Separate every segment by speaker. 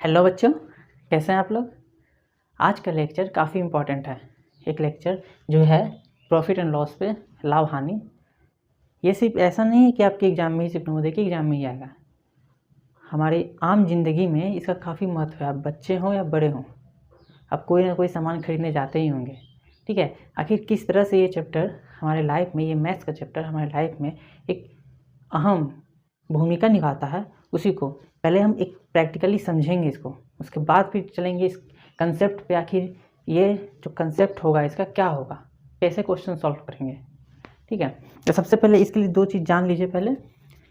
Speaker 1: Hello बच्चों, कैसे हैं आप लोग। आज का लेक्चर काफ़ी इम्पोर्टेंट है। एक लेक्चर जो है प्रॉफिट एंड लॉस पे, लाभ हानि। ये सिर्फ ऐसा नहीं है कि आपके एग्ज़ाम में ही, सिर्फ नवोदय के एग्ज़ाम में ही आएगा। हमारी आम जिंदगी में इसका काफ़ी महत्व है। आप बच्चे हों या बड़े हों, आप कोई ना कोई सामान खरीदने जाते ही होंगे। ठीक है, आखिर किस तरह से ये चैप्टर हमारे लाइफ में, ये मैथ्स का चैप्टर हमारे लाइफ में एक अहम भूमिका निभाता है, उसी को पहले हम एक प्रैक्टिकली समझेंगे इसको। उसके बाद फिर चलेंगे इस कंसेप्ट पे। आखिर ये जो कंसेप्ट होगा इसका क्या होगा, कैसे क्वेश्चन सॉल्व करेंगे। ठीक है, तो सबसे पहले इसके लिए दो चीज़ जान लीजिए पहले।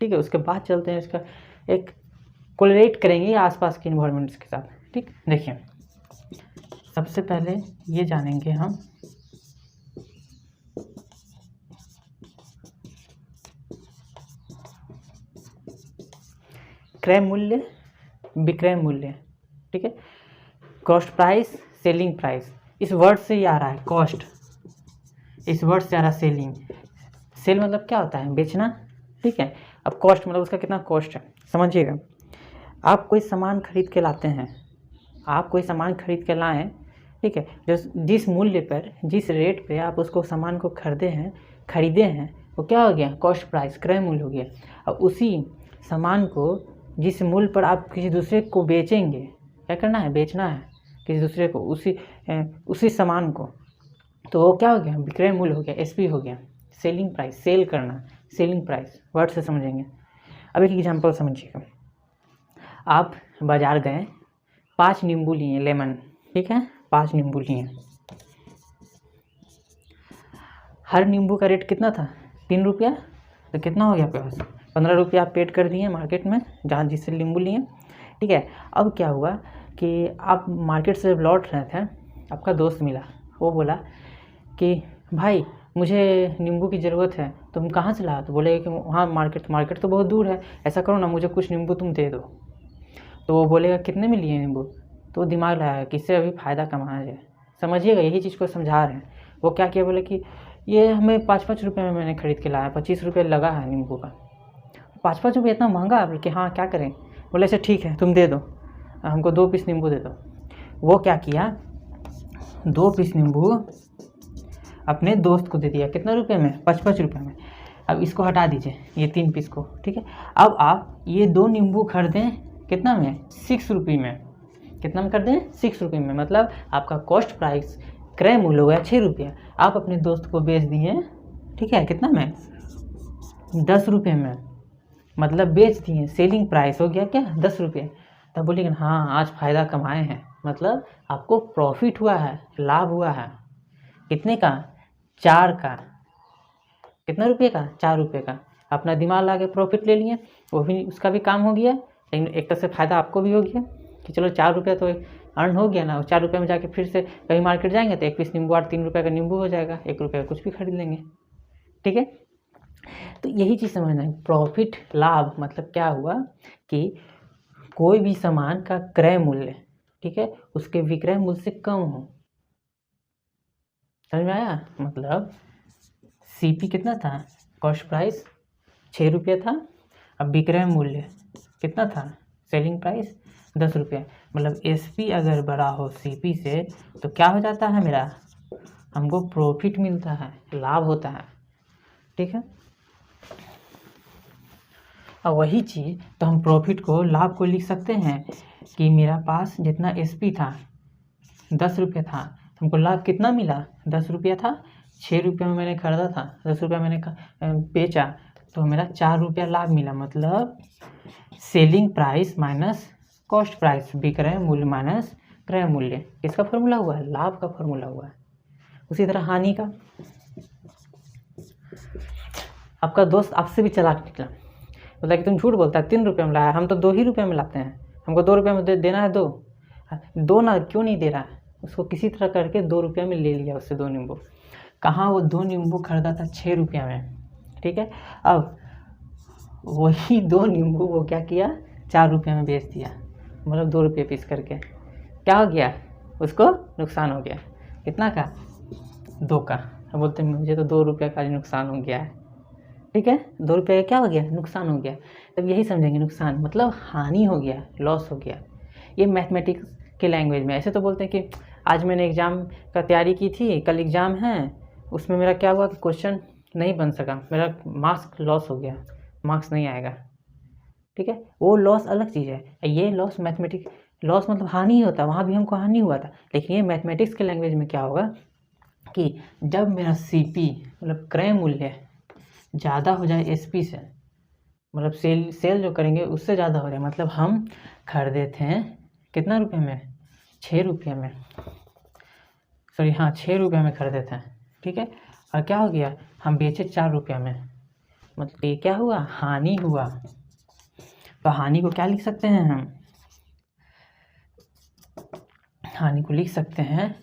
Speaker 1: ठीक है, उसके बाद चलते हैं इसका एक कोरिलेट करेंगे आसपास के इन्वायरमेंट्स के साथ। ठीक, देखिए सबसे पहले ये जानेंगे हम क्रय मूल्य, विक्रय मूल्य। ठीक है, कॉस्ट प्राइस, सेलिंग प्राइस। इस वर्ड से ही आ रहा है कॉस्ट, इस वर्ड से आ रहा है सेलिंग। सेल मतलब क्या होता है, बेचना। ठीक है, अब कॉस्ट मतलब उसका कितना कॉस्ट है। समझिएगा, आप कोई सामान खरीद के लाते हैं, आप कोई सामान खरीद के लाएँ, ठीक है, जिस मूल्य पर, जिस रेट पे आप उसको सामान को खरीदे हैं वो क्या हो गया, कॉस्ट प्राइस, क्रय मूल्य हो गया। अब उसी सामान को जिस मूल्य पर आप किसी दूसरे को बेचेंगे, क्या करना है, बेचना है किसी दूसरे को उसी सामान को, तो वो क्या हो गया, विक्रय मूल्य हो गया, एसपी हो गया। सेलिंग प्राइस, सेल करना, सेलिंग प्राइस वर्ड से समझेंगे। अब एक एग्जांपल समझिएगा। आप बाज़ार गए, 5 नींबू लिए, लेमन। ठीक है, 5 नींबू लिए। हर नींबू का रेट कितना था, 3 रुपया। तो कितना हो गया आपके पास, 15 रुपया आप पेड कर दिए मार्केट में, जहाँ जिससे नींबू लिए। ठीक है, अब क्या हुआ कि आप मार्केट से लौट रहे थे, आपका दोस्त मिला, वो बोला कि भाई मुझे नींबू की ज़रूरत है, तुम कहाँ से लाए। तो बोले कि वहाँ मार्केट तो बहुत दूर है, ऐसा करो ना, मुझे कुछ नींबू तुम दे दो। तो वो बोलेगा कितने में लिए नींबू, तो वो दिमाग लगाया किससे अभी फ़ायदा कमाया जाए। समझिएगा, यही चीज़ को समझा रहे हैं। वो क्या किया, बोले कि ये हमें 5-5 रुपये में मैंने ख़रीद के लाया, 25 रुपये लगा है नींबू का। 5-5 रुपये इतना महंगा। बोले कि हाँ, क्या करें। बोले अच्छा ठीक है, तुम दे दो, हमको 2 पीस नींबू दे दो। वो क्या किया, 2 पीस नींबू अपने दोस्त को दे दिया। कितना रुपये में, 5-5 रुपये में। अब इसको हटा दीजिए, ये 3 पीस को। ठीक है, अब आप ये 2 नींबू खरीदें कितना में, 6 रुपये में। कितना में कर दें, 6 रुपये में। मतलब आपका कॉस्ट प्राइस, क्रय मूल्य हो गया 6 रुपया। आप अपने दोस्त को बेच दिए, ठीक है, कितना में, 10 रुपये में। मतलब बेच दिए, सेलिंग प्राइस हो गया क्या, 10 रुपये। तब बोलिए हाँ, आज फ़ायदा कमाए हैं, मतलब आपको प्रॉफिट हुआ है, लाभ हुआ है। कितने का, 4 का। कितना रुपये का, 4 रुपये का। अपना दिमाग लगा के प्रॉफिट ले लिए, वो भी, उसका भी काम हो गया, लेकिन एक तरह से फ़ायदा आपको भी हो गया कि चलो 4 रुपया तो अर्न हो गया ना। 4 रुपये में जाके फिर से कहीं मार्केट जाएंगे तो 1 पीस नींबू और 3 रुपये का नींबू हो जाएगा, 1 रुपये का कुछ भी खरीद लेंगे। ठीक है, तो यही चीज़ समझना है। प्रॉफिट, लाभ मतलब क्या हुआ कि कोई भी सामान का क्रय मूल्य, ठीक है, उसके विक्रय मूल्य से कम हो। समझ में आया, मतलब सीपी कितना था, कॉस्ट प्राइस 6 रुपये था। अब विक्रय मूल्य कितना था, सेलिंग प्राइस 10 रुपये। मतलब एसपी अगर बड़ा हो सीपी से तो क्या हो जाता है मेरा, हमको प्रॉफिट मिलता है, लाभ होता है। ठीक है, अब वही चीज़ तो हम प्रॉफिट को, लाभ को लिख सकते हैं कि मेरा पास जितना एसपी था 10 रुपये था, हमको लाभ कितना मिला, 10 रुपया था। 6 रुपये में मैंने खरीदा था, 10 रुपया मैंने बेचा, तो मेरा 4 रुपया लाभ मिला। मतलब selling price minus cost price, विक्रय मूल्य माइनस क्रय मूल्य, किसका फॉर्मूला हुआ है, लाभ का फॉर्मूला हुआ है। उसी तरह हानि का, आपका दोस्त आपसे भी चालाक निकला, बोला कि तुम झूठ बोलता है, 3 रुपये में लाया, हम तो 2 ही रुपये में लाते हैं, हमको 2 रुपये में देना है, दो ना, क्यों नहीं दे रहा है। उसको किसी तरह करके 2 रुपये में ले लिया उससे 2 नींबू। कहाँ, वो 2 नींबू खरीदा था 6 रुपये में। ठीक है, अब वही 2 नींबू वो क्या किया, 4 रुपये में बेच दिया, मतलब 2 रुपये पीस करके। क्या हो गया, उसको नुकसान हो गया। कितना का, 2 का। अब बोलते हैं मुझे तो 2 रुपये का नुकसान हो गया है। ठीक है, 2 रुपये का क्या हो गया, नुकसान हो गया। तब यही समझेंगे, नुकसान मतलब हानि हो गया, लॉस हो गया। ये मैथमेटिक्स के लैंग्वेज में। ऐसे तो बोलते हैं कि आज मैंने एग्ज़ाम का तैयारी की थी, कल एग्ज़ाम है, उसमें मेरा क्या हुआ कि क्वेश्चन नहीं बन सका, मेरा मार्क्स लॉस हो गया, मार्क्स नहीं आएगा, ठीक है। वो लॉस अलग चीज़ है, ये लॉस मैथमेटिक्स लॉस मतलब हानि ही होता है, वहाँ भी हमको हानि हुआ था। लेकिन ये मैथमेटिक्स के लैंग्वेज में क्या होगा कि जब मेरा CP मतलब क्रय मूल्य ज़्यादा हो जाए SP से, मतलब सेल जो करेंगे उससे ज़्यादा हो जाए, मतलब हम खरीदे थे कितना रुपये में, 6 रुपये में, सॉरी हाँ 6 रुपये में खरीदे थे, ठीक है। और क्या हो गया, हम बेचे 4 रुपये में, मतलब ये क्या हुआ, हानि हुआ। तो हानि को क्या लिख सकते हैं हम, हानि को लिख सकते हैं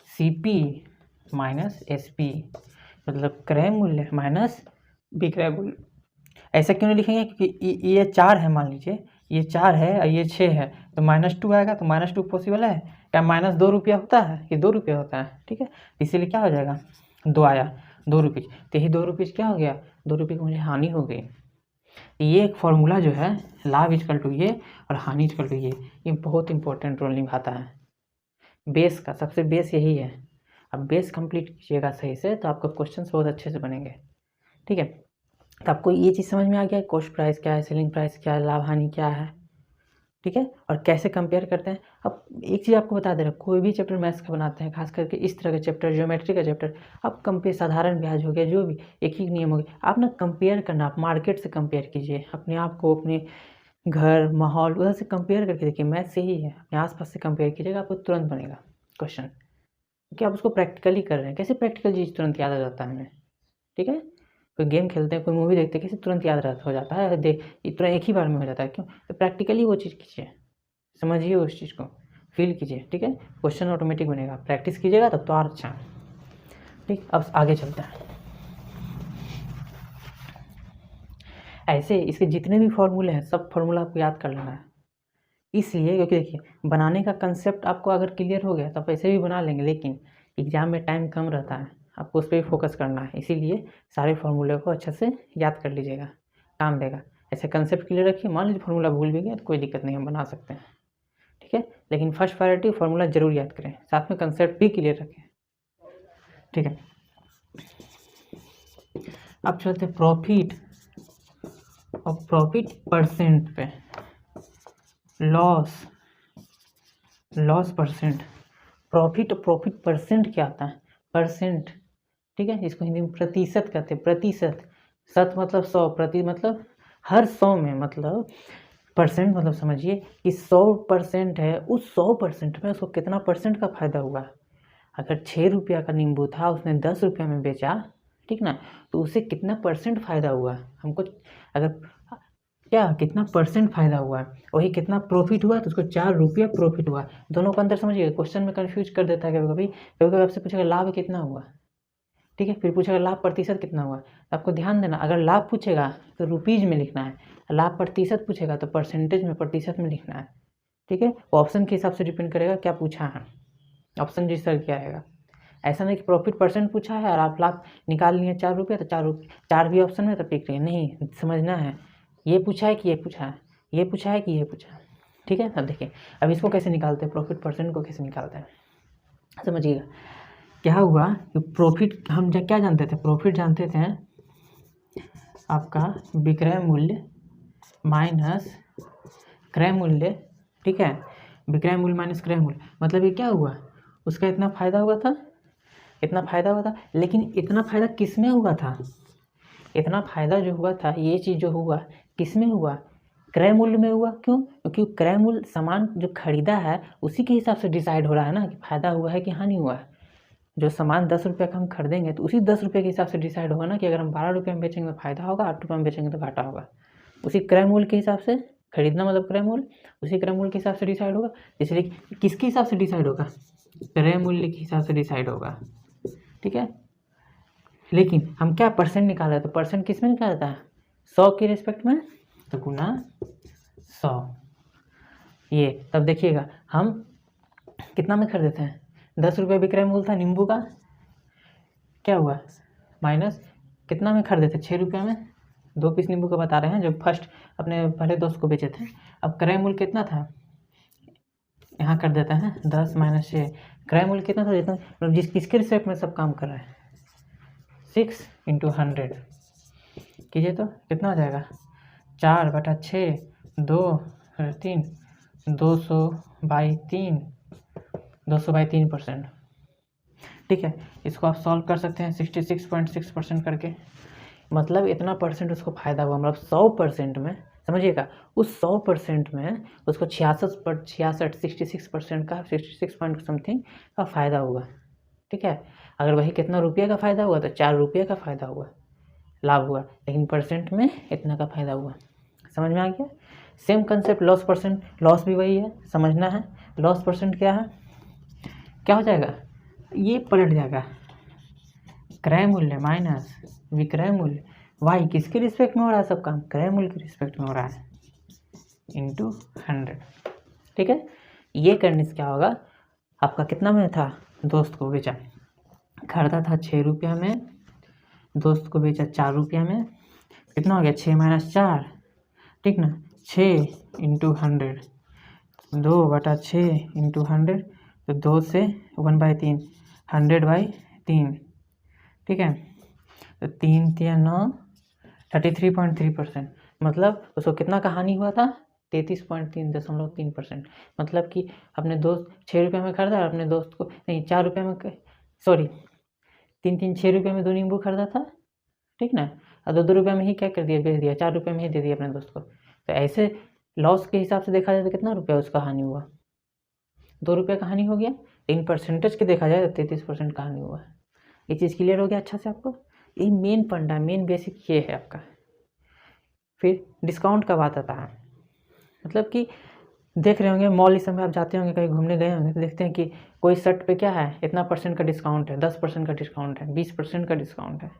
Speaker 1: CP माइनस SP, मतलब क्रय मूल्य माइनस विक्रय मूल्य। ऐसा क्यों नहीं लिखेंगे, क्योंकि ये 4 है, मान लीजिए ये 4 है और ये 6 है, तो -2 आएगा, तो -2 पॉसिबल है क्या, -2 रुपया होता है कि 2 रुपये होता है, ठीक है। इसीलिए क्या हो जाएगा, 2 आया, 2 रुपये, तो यही 2 रुपये क्या हो गया, 2 रुपये की मुझे हानि हो गई। ये एक फॉर्मूला जो है, लाभ इक्वल टू ये और हानि इक्वल टू ये बहुत इंपॉर्टेंट रोल निभाता है। बेस का सबसे बेस यही है। अब बेस कंप्लीट कीजिएगा सही से तो आपका क्वेश्चन बहुत अच्छे से बनेंगे, ठीक है। तो आपको ये चीज़ समझ में आ गया है, कॉस्ट प्राइस क्या है, सेलिंग प्राइस क्या है, लाभ हानि क्या है, ठीक है, और कैसे कंपेयर करते हैं। अब एक चीज़ आपको बता दे रहा हूँ, कोई भी चैप्टर मैथ्स का बनाते हैं, खास करके इस तरह के चैप्टर, ज्योमेट्री का चैप्टर, आप कंपेयर, साधारण ब्याज हो गया, जो भी एक ही नियम हो गया, आप ना कंपेयर करना, आप मार्केट से कंपेयर कीजिए अपने आप को, अपने घर माहौल उधर से कंपेयर करके देखिए, मैथ से ही है, अपने आसपास से कंपेयर कीजिएगा, आपको तुरंत बनेगा क्वेश्चन, क्योंकि आप उसको प्रैक्टिकली कर रहे हैं। कैसे प्रैक्टिकल चीज़ तुरंत याद आ जाता है हमें, ठीक है। कोई गेम खेलते हैं, कोई मूवी देखते हैं, कैसे तुरंत याद हो जाता है, तुरंत एक ही बार में हो जाता है, क्यों, तो प्रैक्टिकली वो चीज़ कीजिए, समझिए उस चीज़ को, फील कीजिए, ठीक है। क्वेश्चन ऑटोमेटिक बनेगा, प्रैक्टिस कीजिएगा तब तो और अच्छा, ठीक। अब आगे चलते हैं। ऐसे इसके जितने भी फॉर्मूले हैं, सब फॉर्मूला आपको याद कर लेना है, इसलिए क्योंकि देखिए बनाने का कंसेप्ट आपको अगर क्लियर हो गया तो आप ऐसे भी बना लेंगे, लेकिन एग्जाम में टाइम कम रहता है, आपको उस पर भी फोकस करना है, इसीलिए सारे फॉर्मूले को अच्छे से याद कर लीजिएगा, काम देगा। ऐसे कंसेप्ट क्लियर रखिए, मान लीजिए फॉर्मूला भूल भी गया तो कोई दिक्कत नहीं, हम बना सकते हैं, ठीक है। लेकिन फर्स्ट प्रायोरिटी फॉर्मूला जरूर याद करें, साथ में कंसेप्ट भी क्लियर रखें, ठीक है। अब चलते प्रॉफिट और प्रॉफिट परसेंट पे, लॉस परसेंट, प्रॉफिट परसेंट क्या आता है, परसेंट, ठीक है। इसको हिंदी में प्रतिशत कहते हैं, प्रतिशत, शत मतलब 100, प्रति मतलब हर 100 में, मतलब परसेंट मतलब समझिए कि 100% है, उस 100% में उसको कितना परसेंट का फायदा हुआ। अगर 6 रुपया का नींबू था, उसने 10 रुपया में बेचा, ठीक ना, तो उसे कितना परसेंट फायदा हुआ हमको, अगर क्या कितना परसेंट फायदा हुआ है, वही कितना प्रॉफिट हुआ, तो उसको 4 रुपया प्रॉफिट हुआ। दोनों का अंतर समझिए, क्वेश्चन में कंफ्यूज कर देता है कभी कभी आपसे पूछेगा लाभ कितना हुआ, ठीक है, फिर पूछेगा लाभ प्रतिशत कितना हुआ। तो आपको ध्यान देना, अगर लाभ पूछेगा तो रुपीज़ में लिखना है, लाभ प्रतिशत पूछेगा तो परसेंटेज में, प्रतिशत में लिखना है, ठीक है। वो ऑप्शन के हिसाब से डिपेंड करेगा क्या पूछा है, ऑप्शन जिस तरह क्या आएगा। ऐसा नहीं कि प्रॉफिट परसेंट पूछा है और आप लाभ निकाल लिए 4 रुपये, तो 4 भी ऑप्शन में तो पिक रही नहीं, समझना है ये पूछा है कि ये पूछा है, ये पूछा है कि ये पूछा है, ठीक है। अब देखिए, अब इसको कैसे निकालते हैं, प्रॉफिट परसेंट को कैसे निकालते हैं, समझिएगा। क्या हुआ कि प्रॉफिट हम क्या जानते थे, प्रॉफिट जानते थे आपका विक्रय मूल्य माइनस क्रय मूल्य, ठीक है। विक्रय मूल्य माइनस क्रय मूल्य, मतलब ये क्या हुआ, उसका इतना फायदा हुआ था, इतना फायदा हुआ था, लेकिन इतना फायदा किस में हुआ था, इतना फायदा जो हुआ था, ये चीज़ जो हुआ किस में हुआ, क्रय मूल्य में हुआ। क्यों, क्योंकि क्रय मूल्य सामान जो खरीदा है उसी के हिसाब से डिसाइड हो रहा है ना, कि फायदा हुआ है कि हानि हुआ है। जो सामान 10 रुपये का हम खरीदेंगे तो उसी 10 रुपये के हिसाब से डिसाइड होगा ना, कि अगर हम 12 रुपये में बेचेंगे तो फायदा होगा, 8 रुपये में बेचेंगे तो घाटा होगा। उसी क्रय मूल्य के हिसाब से, खरीदना मतलब क्रय मूल्य, उसी क्रय मूल्य के हिसाब से डिसाइड होगा। इसलिए किसके हिसाब से डिसाइड होगा, क्रय मूल्य के हिसाब से डिसाइड होगा, ठीक है। लेकिन हम क्या परसेंट निकाल रहे हैं, तो परसेंट किस में निकाला जाता है, 100 के रिस्पेक्ट में, तो गुना 100। ये तब देखिएगा हम कितना में खरीदते हैं, 10 रुपये विक्रय मूल्य था नींबू का, क्या हुआ माइनस कितना में खरीदे थे, 6 रुपये में, 2 पीस नींबू का बता रहे हैं, जब फर्स्ट अपने पहले दोस्त को बेचे थे। अब क्रय मूल्य कितना था, यहाँ कर देते हैं 10 माइनस 6। क्रय मूल्य कितना था, जितना मतलब जिस किसके रिस्पेक्ट में सब काम कर रहा है, 6 इंटू 100 कीजिए तो कितना हो जाएगा, 4/6 2/3 200/3 200/3%। ठीक है, इसको आप सॉल्व कर सकते हैं 66.6% करके, मतलब इतना परसेंट उसको फ़ायदा हुआ, मतलब 100% में समझिएगा, उस 100% में उसको 66% का 66 पॉइंट समथिंग का फ़ायदा हुआ। ठीक है, अगर वही कितना रुपये का फ़ायदा हुआ तो 4 रुपये का फ़ायदा हुआ, लाभ हुआ, लेकिन परसेंट में इतना का फ़ायदा हुआ। समझ में आ गया। Same concept loss percent, loss भी वही है, समझना है। लॉस परसेंट क्या है, क्या हो जाएगा, ये पलट जाएगा, क्रय मूल्य माइनस विक्रय मूल्य, वाई किसके रिस्पेक्ट में हो रहा है सब काम, क्रय मूल्य के रिस्पेक्ट में हो रहा है, इंटू 100। ठीक है, ये करने से क्या होगा, आपका कितना में था, दोस्त को बेचा, खरीदा था 6 रुपया में, दोस्त को बेचा 4 रुपया में, कितना हो गया 6 माइनस 4, ठीक ना, 6 इंटू 100, 2/6 इंटू 100, तो 2 से 1/3 100/3। ठीक है, तो 3 3 9 33.3%, मतलब उसको कितना का हानि हुआ था, 33.3%। मतलब कि अपने दोस्त 6 रुपये में खरीदा और अपने दोस्त को नहीं 4 रुपये में, सॉरी 6 रुपये में 2 नींबू खरीदा था, ठीक ना, और 2 रुपये में ही क्या कर दिया, बेच दिया, 4 रुपये में ही दे दिया अपने दोस्त को। तो ऐसे लॉस के हिसाब से देखा जाए तो कितना रुपया उसका हानि हुआ, 2 रुपये का हानि हो गया, लेकिन परसेंटेज के देखा जाए तो 33% का हानि हुआ। ये चीज़ क्लियर हो गया अच्छा से आपको, ये मेन फंडा, मेन बेसिक ये है आपका। फिर डिस्काउंट का बात आता है, मतलब कि देख रहे होंगे मॉल इस समय आप जाते होंगे, कहीं घूमने गए होंगे तो देखते हैं कि कोई शर्ट पे क्या है, इतना % का डिस्काउंट है, 10% का डिस्काउंट है, 20% का डिस्काउंट है।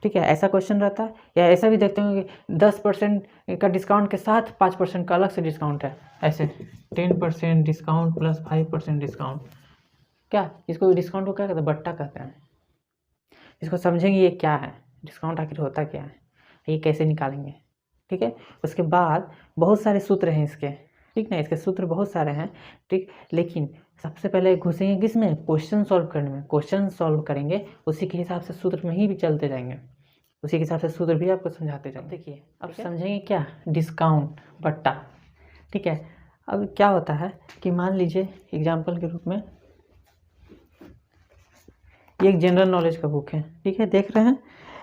Speaker 1: ठीक है, ऐसा क्वेश्चन रहता है। या ऐसा भी देखते होंगे कि 10% का डिस्काउंट के साथ 5% का अलग से डिस्काउंट है, ऐसे 10% डिस्काउंट प्लस 5% डिस्काउंट। क्या इसको डिस्काउंट को क्या कहते हैं, बट्टा कहते हैं। इसको समझेंगे ये क्या है, डिस्काउंट आखिर होता क्या है, ये कैसे निकालेंगे। ठीक है, उसके बाद बहुत सारे सूत्र हैं इसके, ठीक ना, इसके सूत्र बहुत सारे हैं, ठीक। लेकिन सबसे पहले घुसेंगे किस में, क्वेश्चन सॉल्व करने में। क्वेश्चन सॉल्व करेंगे उसी के हिसाब से सूत्र में ही भी चलते जाएंगे, उसी के हिसाब से सूत्र भी आपको समझाते जाएंगे। देखिए अब समझेंगे क्या, डिस्काउंट बट्टा। ठीक है, अब क्या होता है कि मान लीजिए एग्जाम्पल के रूप में ये एक जनरल नॉलेज का बुक है, ठीक है, देख रहे हैं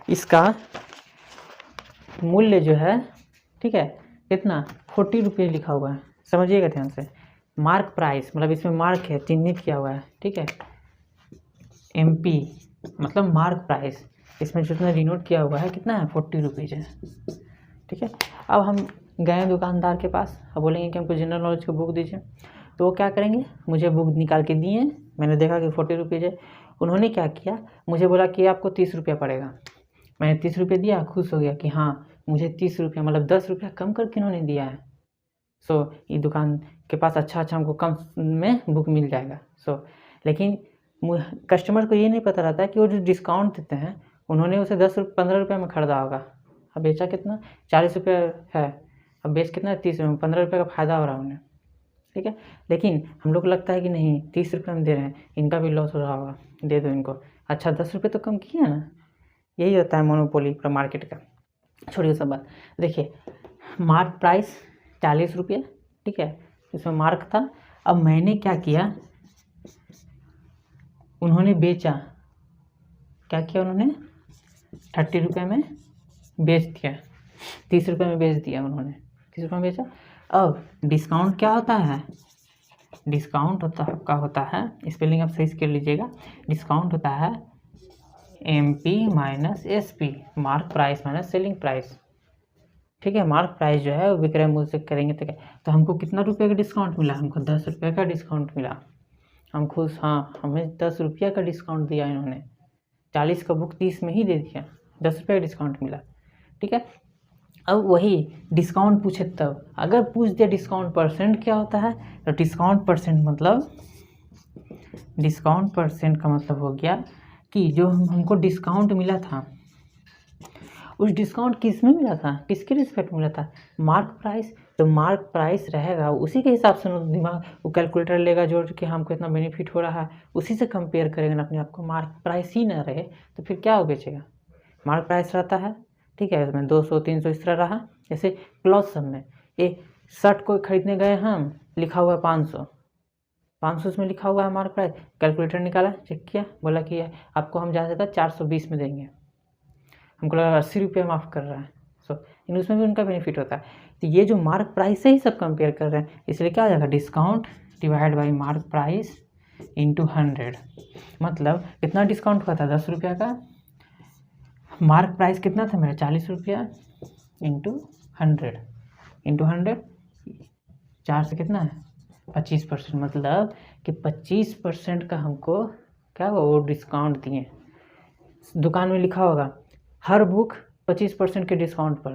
Speaker 1: इसका मूल्य जो है, ठीक है, कितना 40 रुपये लिखा हुआ है, समझिएगा ध्यान से। मार्क प्राइस मतलब इसमें मार्क है, चिन्हित किया हुआ है, ठीक है, MP मतलब मार्क प्राइस, इसमें जितना डिनोट किया हुआ है कितना है, 40 रुपीज़ है। ठीक है, अब हम गए दुकानदार के पास, अब बोलेंगे कि हमको जनरल नॉलेज की बुक दीजिए, तो वो क्या करेंगे, मुझे बुक निकाल के दिए, मैंने देखा कि 40 रुपीज़ है, उन्होंने क्या किया, मुझे बोला कि आपको 30 रुपया पड़ेगा। मैंने 30 रुपये दिया, खुश हो गया कि हाँ मुझे 30 रुपया मतलब 10 रुपया कम करके इन्होंने दिया है। सो ये दुकान के पास अच्छा हमको कम में बुक मिल जाएगा। लेकिन कस्टमर को ये नहीं पता रहता है कि वो जो डिस्काउंट देते हैं उन्होंने उसे 15 रुपये में खरीदा होगा, अब बेचा कितना 40 रुपये है, अब बेच कितना 30 में, 15 रुपये का फ़ायदा हो रहा है उन्हें। ठीक है, लेकिन हम लोग को लगता है कि नहीं 30 रुपये में दे रहे हैं, इनका भी लॉस हो रहा होगा, दे दो इनको, अच्छा 10 रुपये तो कम किया ना। यही होता है मोनोपोली का, मार्केट का। छोड़िए सब बात, देखिए मार्क प्राइस 40 रुपये, ठीक है, इसमें मार्क था। अब मैंने क्या किया, उन्होंने बेचा, क्या किया उन्होंने 30 रुपये में बेच दिया, 30 रुपये में बेच दिया उन्होंने, 30 रुपये में बेचा। अब डिस्काउंट क्या होता है, डिस्काउंट होता है स्पेलिंग आप सही से कर लीजिएगा, डिस्काउंट होता है MP minus SP, mark price minus selling price. ठीक है, मार्क प्राइस जो है वो विक्रय मूल्य से करेंगे तो क्या, तो हमको कितना रुपये का डिस्काउंट मिला, हमको 10 रुपये का डिस्काउंट मिला, हम खुश, हाँ हमें 10 रुपये का डिस्काउंट दिया इन्होंने, 40 का बुक 30 में ही दे दिया, 10 रुपये का डिस्काउंट मिला। ठीक है, अब वही डिस्काउंट पूछे तब, अगर पूछ दिया डिस्काउंट परसेंट क्या होता है, तो डिस्काउंट परसेंट का मतलब हो गया कि जो हमको डिस्काउंट मिला था, उस डिस्काउंट किस में मिला था, किसके रिस्पेक्ट में मिला था, मार्क प्राइस तो मार्क प्राइस रहेगा उसी के हिसाब से दिमाग वो कैलकुलेटर लेगा जोड़ के हमको इतना बेनिफिट हो रहा है, उसी से कंपेयर करेगा ना अपने आप को। मार्क प्राइस ही ना रहे तो फिर क्या वो बेचेगा। मार्क प्राइस रहता है, ठीक है, इसमें 200 300 इस तरह रहा। जैसे क्लॉथ सब में एक शर्ट को खरीदने गए हम, लिखा हुआ है 500 उसमें लिखा हुआ है मार्क प्राइस, कैलकुलेटर निकाला, चेक किया, बोला कि आपको हम ज़्यादा ज़्यादा 420 में देंगे, हमको लगा 80 रुपये माफ़ कर रहा है। इन उसमें भी उनका बेनिफिट होता है। तो ये जो मार्क प्राइस से ही सब कंपेयर कर रहे हैं, इसलिए क्या हो जाएगा, discount divide by mark price into 100। मतलब कितना डिस्काउंट हुआ था, 10 रुपये का। मार्क प्राइस कितना था मेरा, 40 रुपया, इंटू 100 4 से कितना है 25%। मतलब कि 25% का हमको क्या वो डिस्काउंट दिए। दुकान में लिखा होगा हर बुक 25% के डिस्काउंट पर,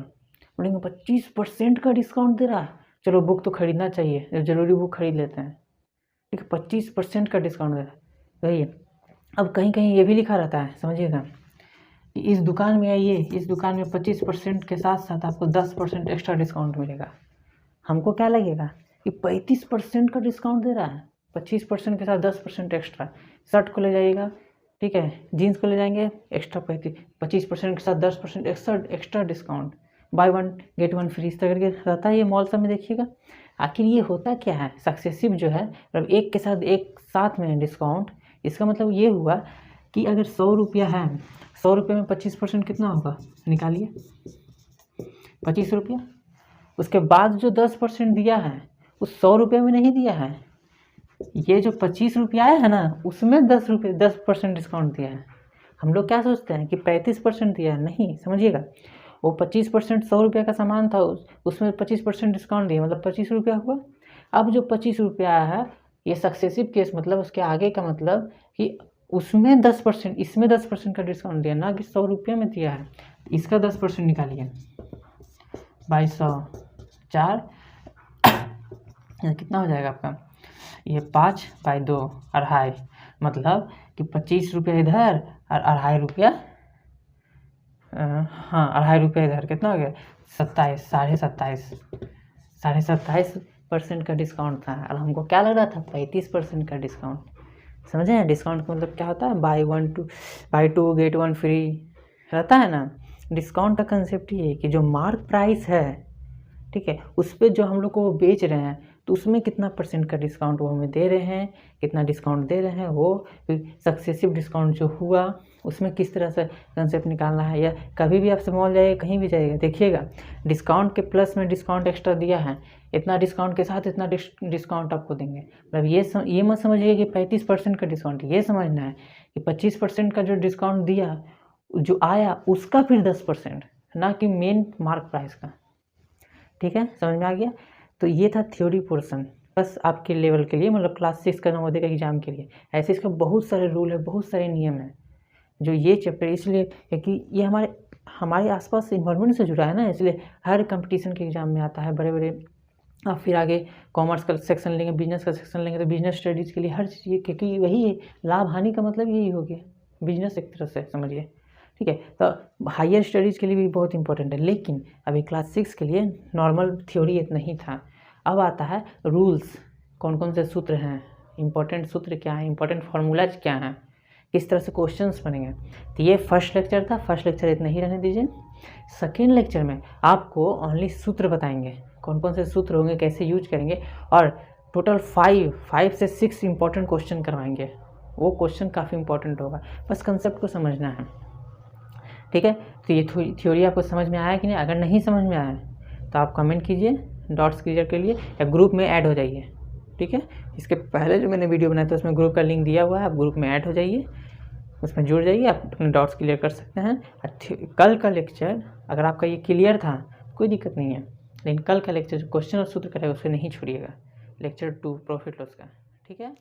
Speaker 1: बोलेंगे 25% का डिस्काउंट दे रहा है, चलो बुक तो खरीदना चाहिए, जब जरूरी बुक खरीद लेते हैं, ठीक है, 25% का डिस्काउंट दे रहा है। वही अब कहीं कहीं ये भी लिखा रहता है, समझिएगा, कि इस दुकान में आइए, इस दुकान में 25% के साथ साथ आपको 10% एक्स्ट्रा डिस्काउंट मिलेगा। हमको क्या लगेगा कि 35% का डिस्काउंट दे रहा है, 25% के साथ 10% एक्स्ट्रा। शर्ट को ले जाइएगा, ठीक है, जीन्स को ले जाएंगे, एक्स्ट्रा 25% के साथ 10% extra discount, buy 1 get 1 free, इस तरह करके रहता है ये मॉल सब में, देखिएगा। आखिर ये होता क्या है, सक्सेसिव जो है, मतलब एक के साथ एक साथ में डिस्काउंट। इसका मतलब ये हुआ कि अगर 100 रुपया है, 100 रुपये में 25% कितना होगा, निकालिए, 25 रुपया। उसके बाद जो 10% दिया है उस 100 रुपये में नहीं दिया है, ये जो 25 रुपया आया है ना, उसमें 10% डिस्काउंट दिया है। हम लोग क्या सोचते हैं कि 35% दिया है, नहीं, समझिएगा, वो 25% 100 रुपये का सामान था, उसमें 25% डिस्काउंट दिया, मतलब 25 रुपया हुआ। अब जो 25 रुपया आया है, ये सक्सेसिव केस, मतलब उसके आगे का मतलब कि उसमें 10%, इसमें 10% का डिस्काउंट दिया, ना कि 100 रुपये में दिया है। इसका 10% निकालिए, 2200 4 कितना हो जाएगा आपका, ये 5/2 2.5, मतलब कि 25 रुपया इधर और 2.5 रुपया, हाँ 2.5 रुपया इधर, कितना हो गया 27, 27.5% का डिस्काउंट था। और हमको क्या लग रहा था, 35% का डिस्काउंट। समझे हैं, डिस्काउंट का मतलब क्या होता है, बाय 2 गेट 1 फ्री रहता है ना। डिस्काउंट का कंसेप्ट ये है कि जो मार्क प्राइस है, ठीक है, उस पर जो हम लोग को वो बेच रहे हैं, तो उसमें कितना % का डिस्काउंट वो हमें दे रहे हैं, कितना डिस्काउंट दे रहे हैं वो, सक्सेसिव डिस्काउंट जो हुआ उसमें किस तरह से कंसेप्ट निकालना है। या कभी भी आपसे मॉल जाइए, कहीं भी जाइएगा, देखिएगा डिस्काउंट के प्लस में डिस्काउंट एक्स्ट्रा दिया है, इतना डिस्काउंट के साथ इतना डिस्काउंट आपको देंगे। मतलब ये मत समझिए कि 35% का डिस्काउंट, ये समझना है कि 25% का जो डिस्काउंट दिया, जो आया उसका फिर 10%, ना कि मेन मार्क प्राइस का। ठीक है, समझ में आ गया। तो ये था थ्योरी पोर्शन, बस आपके लेवल के लिए, मतलब क्लास 6 का नवोदय का एग्जाम के लिए। ऐसे इसका बहुत सारे रूल है, बहुत सारे नियम हैं जो ये चैप्टर, इसलिए क्योंकि ये हमारे आसपास इन्वायरमेंट से जुड़ा है ना, इसलिए हर कंपटीशन के एग्जाम में आता है। बड़े बड़े आप फिर आगे कॉमर्स का सेक्शन लेंगे, बिजनेस का सेक्शन लेंगे, तो बिजनेस स्टडीज़ के लिए हर चीज़, क्योंकि वही लाभ हानि का मतलब यही हो गया, बिजनेस एक तरह से समझिए। ठीक है, तो हायर स्टडीज़ के लिए भी बहुत इंपॉर्टेंट है, लेकिन अभी क्लास 6 के लिए नॉर्मल थ्योरी इतना ही था। अब आता है रूल्स, कौन कौन से सूत्र हैं, इंपॉर्टेंट सूत्र क्या है, इंपॉर्टेंट फार्मूलाज क्या हैं, किस तरह से क्वेश्चंस बनेंगे। तो ये फर्स्ट लेक्चर था, फर्स्ट लेक्चर इतना ही रहने दीजिए। सेकेंड लेक्चर में आपको ओनली सूत्र बताएंगे, कौन कौन से सूत्र होंगे, कैसे यूज करेंगे, और टोटल 5 से 6 इंपॉर्टेंट क्वेश्चन करवाएंगे। वो क्वेश्चन काफ़ी इंपॉर्टेंट होगा, बस कंसेप्ट को समझना है। ठीक है, तो ये थ्योरी आपको समझ में आया कि नहीं? अगर नहीं समझ में आया तो आप कमेंट कीजिए डॉट्स क्लियर के लिए, या ग्रुप में ऐड हो जाइए। ठीक है, इसके पहले जो मैंने वीडियो बनाया था उसमें ग्रुप का लिंक दिया हुआ है, आप ग्रुप में ऐड हो जाइए, उसमें जुड़ जाइए, आप अपने डॉट्स क्लियर कर सकते हैं। कल का लेक्चर अगर आपका ये क्लियर था कोई दिक्कत नहीं है, लेकिन कल का लेक्चर जो क्वेश्चन और सूत्र करेगा उसे नहीं छोड़िएगा, लेक्चर 2 प्रॉफिट लॉस का। ठीक है।